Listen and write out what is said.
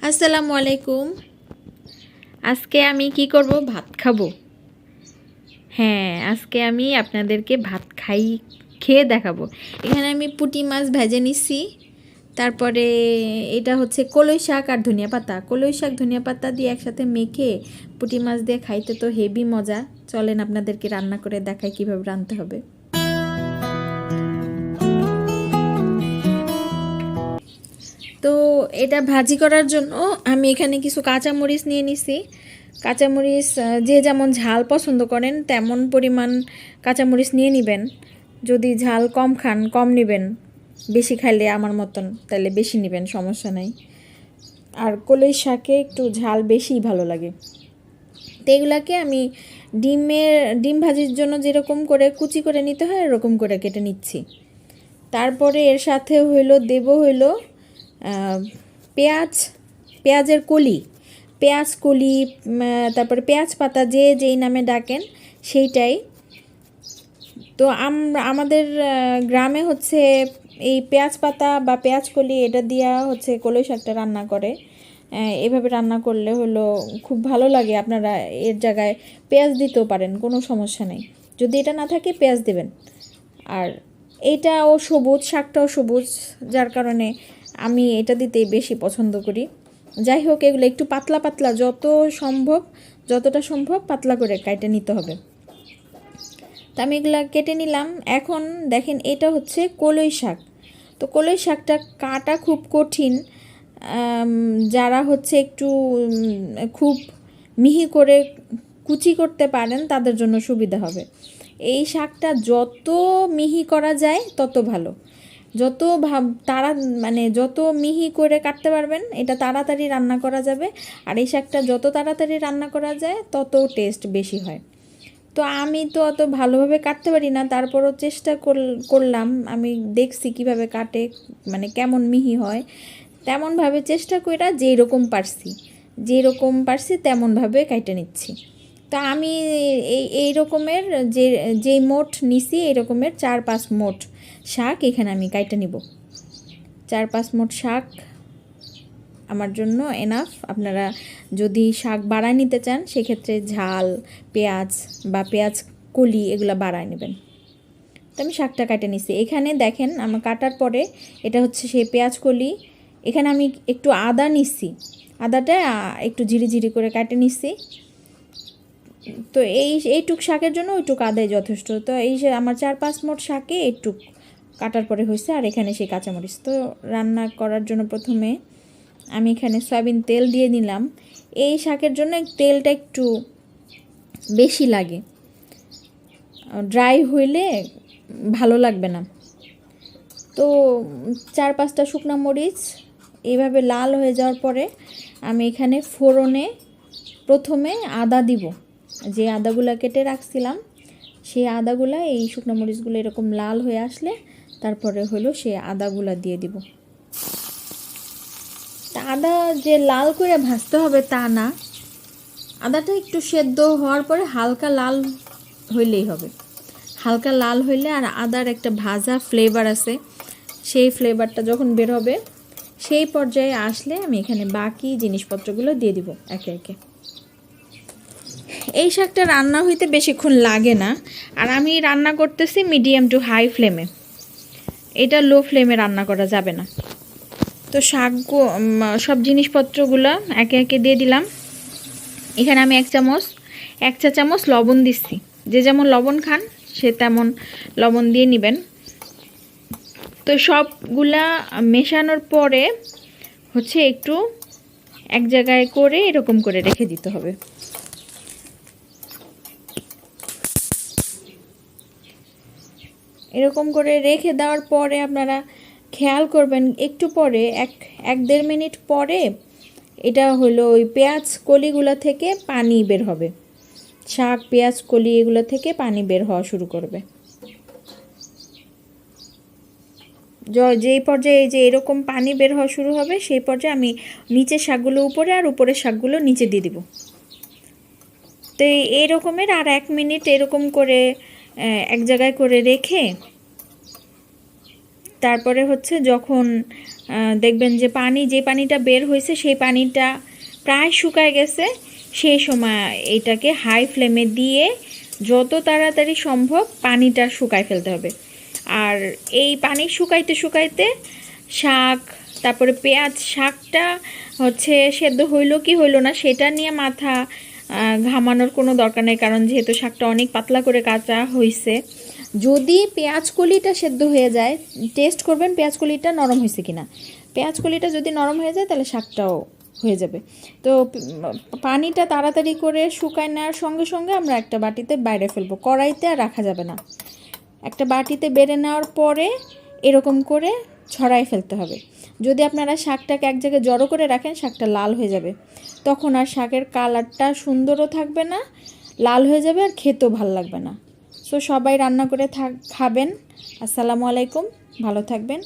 আসসালামু আলাইকুম। আজকে আমি কি করব? ভাত খাবো। হ্যাঁ, আজকে আমি আপনাদেরকে ভাত খেয়ে দেখাবো। এখানে আমি পুঁটি মাছ ভেজে নিচ্ছি। তারপরে এটা হচ্ছে কলই শাক আর ধনিয়া পাতা। কলই শাক ধনিয়া পাতা দিয়ে একসাথে মেখে পুঁটি মাছ দিয়ে খাইতে তো হেভি মজা। চলেন আপনাদেরকে রান্না করে দেখাই কিভাবে রাঁধতে হবে। তো এটা ভাজি করার জন্য আমি এখানে কিছু কাঁচামরিচ নিয়ে নিছি। কাঁচামরিচ যে যেমন ঝাল পছন্দ করেন তেমন পরিমাণ কাঁচামরিচ নিয়ে নেবেন। যদি ঝাল কম খান কম নেবেন, বেশি খাইলে আমার মতন তাহলে বেশি নেবেন, সমস্যা নাই। আর কলই শাকে একটু ঝাল বেশিই ভালো লাগে। তো এগুলাকে আমি ডিম ভাজির জন্য যেরকম করে কুচি করে নিতে হয় এরকম করে কেটে নিচ্ছি। তারপরে এর সাথে দেব পেঁয়াজের কলি, তারপরে পেঁয়াজ পাতা যে যেই নামে ডাকেন সেইটাই। তো আমাদের গ্রামে হচ্ছে এই পেঁয়াজ পাতা বা পেঁয়াজ কলি এটা দিয়া হচ্ছে কলই শাকটা রান্না করে। এভাবে রান্না করলে খুব ভালো লাগে। আপনারা এর জায়গায় পেঁয়াজ দিতেও পারেন, কোনো সমস্যা নেই। যদি এটা না থাকে পেঁয়াজ দেবেন। আর এইটাও সবুজ, শাকটাও সবুজ, যার কারণে আমি এটা দিতেই বেশি পছন্দ করি। যাই হোক, এগুলো একটু পাতলা পাতলা যতটা সম্ভব পাতলা করে কেটে নিতে হবে। তা আমি এগুলো কেটে নিলাম। এখন দেখেন, এটা হচ্ছে কলই শাক। তো কলই শাকটা কাটা খুব কঠিন। যারা হচ্ছে একটু খুব মিহি করে কুচি করতে পারেন তাদের জন্য সুবিধা হবে। এই শাকটা যত মিহি করা যায় তত ভালো। যত যত মিহি করে কাটতে পারবেন এটা তাড়াতাড়ি রান্না করা যাবে। আর এই শাকটা যত তাড়াতাড়ি রান্না করা যায় তত টেস্ট বেশি হয়। তো আমি তো অত ভালোভাবে কাটতে পারি না, তারপরও চেষ্টা করলাম। আমি দেখছি কিভাবে কাটে, কেমন মিহি হয়, তেমনভাবে চেষ্টা করে যেরকম পারছি তেমনভাবে কাটে নিচ্ছি। তা আমি এই রকমের যেই মোট নিছি এই রকমের 4-5 মোট শাক এখানে আমি কাইটে নিব। 4-5 মোট শাক আমার জন্য এনাফ। আপনারা যদি শাক বাড়ায় নিতে চান সেক্ষেত্রে ঝাল, পেঁয়াজ বা পেঁয়াজ কলি এগুলো বাড়ায় নেবেন। তো আমি শাকটা কাটে নিছি। এখানে দেখেন, আমার কাটার পরে এটা হচ্ছে সেই পেঁয়াজ কলি। এখানে আমি একটু আদা নিচ্ছি, আদাটা একটু ঝিরি করে কাটে নিচ্ছি। তো এইটুক শাকের জন্য ওইটুক আদাই যথেষ্ট। তো আমার 4-5 মোট শাকে এইটুক কাটার পরে হয়েছে। আর এখানে সেই কাঁচামরিচ। তো রান্না করার জন্য প্রথমে আমি এখানে সয়াবিন তেল দিয়ে নিলাম। এই শাকের জন্য তেলটা একটু বেশি লাগে, ড্রাই হইলে ভালো লাগবে না। তো 4-5টা শুকনো মরিচ এইভাবে লাল হয়ে যাওয়ার পরে আমি এখানে ফোড়নে প্রথমে আদা দিব। যে আদাগুলো কেটে রাখছিলাম সেই আদাগুলা, এই শুকনো মরিচগুলো এরকম লাল হয়ে আসলে তারপরে সেই আদাগুলা দিয়ে দিব। তা আদা যে লাল করে ভাজতে হবে তা না, আদাটা একটু সেদ্ধ হওয়ার পরে হালকা লাল হইলেই হবে। হালকা লাল হইলে, আর আদার একটা ভাজা ফ্লেভার আছে, সেই ফ্লেভারটা যখন বের হবে সেই পর্যায়ে আসলে আমি এখানে বাকি জিনিসপত্রগুলো দিয়ে দিব একে একে। এই শাকটা রান্না হইতে বেশিক্ষণ লাগে না। আর আমি রান্না করতেছি মিডিয়াম টু হাই ফ্লেমে, এটা লো ফ্লেমে রান্না করা যাবে না। তো সব জিনিসপত্রগুলো একে একে দিয়ে দিলাম। এখানে আমি 1 চা চামচ লবণ দিচ্ছি। যে যেমন লবণ খান সে তেমন লবণ দিয়ে নেবেন। তো সবগুলা মেশানোর পরে একটু এক জায়গায় করে এরকম করে রেখে দিতে হবে। এরকম করে রেখে দেওয়ার পরে আপনারা খেয়াল করবেন একটু পরে 1-1.5 মিনিট পরে এটা ওই পেঁয়াজ কলিগুলো থেকে পানি বের হবে। শাক, পেঁয়াজ কলি এগুলো থেকে পানি বের হওয়া শুরু করবে। যেই পর্যায়ে যে এরকম পানি বের হওয়া শুরু হবে সেই পর্যায়ে আমি নিচের শাকগুলো উপরে আর উপরের শাকগুলো নিচে দিয়ে দিব। তো এই রকমের আর 1 মিনিট এরকম করে এক জায়গায় করে রেখে তারপরে হচ্ছে যখন দেখবেন যে যে পানিটা বের হয়েছে সেই পানিটা প্রায় শুকায় গেছে, সেই সময় এটাকে হাই ফ্লেমে দিয়ে যত তাড়াতাড়ি সম্ভব পানিটা শুকায় ফেলতে হবে। আর এই পানি শুকাইতে শুকাইতে শাক, তারপরে পেঁয়াজ, শাকটা হচ্ছে সেদ্ধ হইলো কি হইলো না সেটা নিয়ে মাথা ঘামানোর কোনো দরকার নেই, কারণ যেহেতু শাকটা অনেক পাতলা করে কাটা হয়েছে। যদি পেঁয়াজ কলিটা সেদ্ধ হয়ে যায়, টেস্ট করবেন পেঁয়াজ কলিটা নরম হয়েছে কিনা। পেঁয়াজ কলিটা যদি নরম হয়ে যায় তাহলে শাকটাও হয়ে যাবে। তো পানিটা তাড়াতাড়ি করে শুকায় নেওয়ার সঙ্গে সঙ্গে আমরা একটা বাটিতে বাইরে ফেলবো, কড়াইতে আর রাখা যাবে না। একটা বাটিতে বেড়ে নেওয়ার পরে এরকম করে ছড়াই ফেলতে হবে। যদি আপনারা শাকটাকে এক জায়গায় জড়ো করে রাখেন, শাকটা লাল হয়ে যাবে, তখন আর শাকের কালারটা সুন্দরও থাকবে না, লাল হয়ে যাবে, আর খেতেও ভালো লাগবে না। সো সবাই রান্না করে খাবেন। আসসালামু আলাইকুম, ভালো থাকবেন।